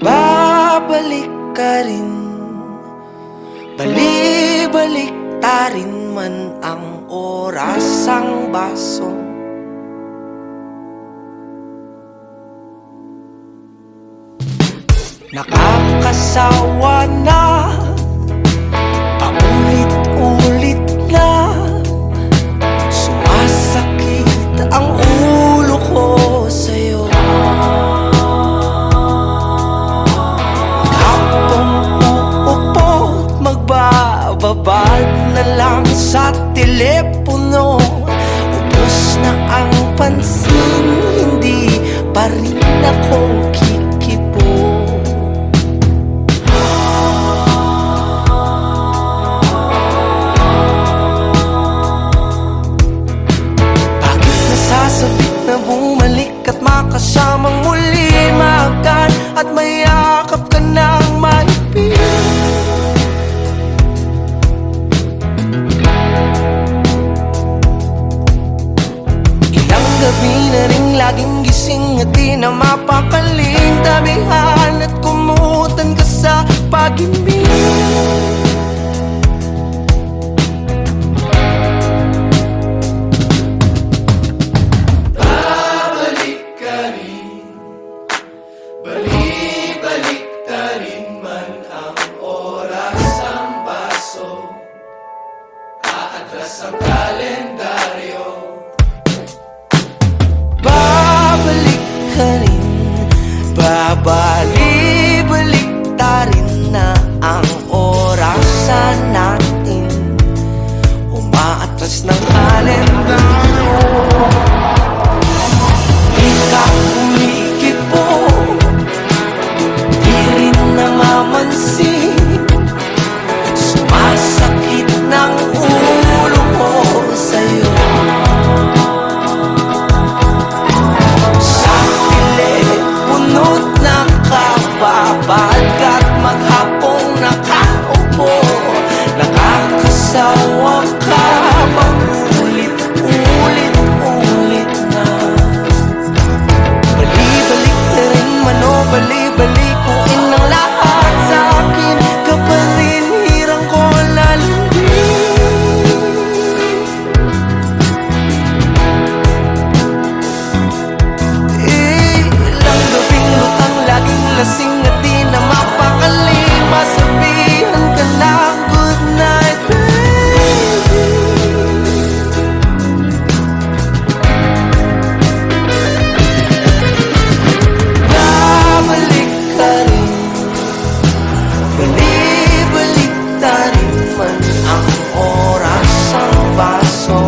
Babalik ka rin, bali-balik ta rin man ang oras ang baso. Nakakasawa na, paulit-ulit na, sumasakit ang ulo ko sa'yo. Habang uupo't magbababad na lang sa telepono, ubos na ang pansin, hindi pa rin ako kikibo. Bakit nasasabik na bumalik at makasamang muli, magan at mayakap ka ng maipin? Ilang gabi na rin laging gising at di na mapakaling, tabihan at kumutan ka sa pag-ibig. Babalik ka rin, bali-balik ta rin man ang oras ang baso, aatras ang kalendaryo. Babalik ka rin, babali-balik ta rin na ang orasan natin, umaatras ng kalendaryo. Di ka kumikibo, di rin namamansin, sumasakit ng ulo ko sa'yo. Sa telepono't nakababad ka't maghapong nakaupo, nakakasawa ka bang ulit-ulit na. Bali-balik na rin man o bali-balikuin ang lahat sa akin, ka pa rin hirang ko lalambing. Ilang gabing lutang, laging lasing at di na mapakali, masabihan ka ng good night, baby. Babalik ka rin, bali-balik ta rin man ang oras ang baso,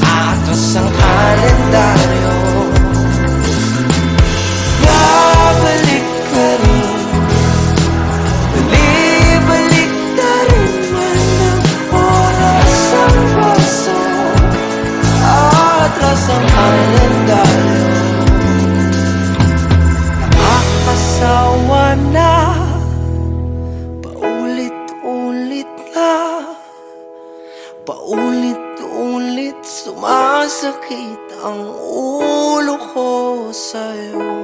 atras ang kalendaryo. Babalik ka rin, bali-balik ta rin man ang oras ang baso, atras ang kalendaryo. Nakakasawa na, paulit-ulit na, paulit-ulit sumasakit ang ulo ko sa'yo.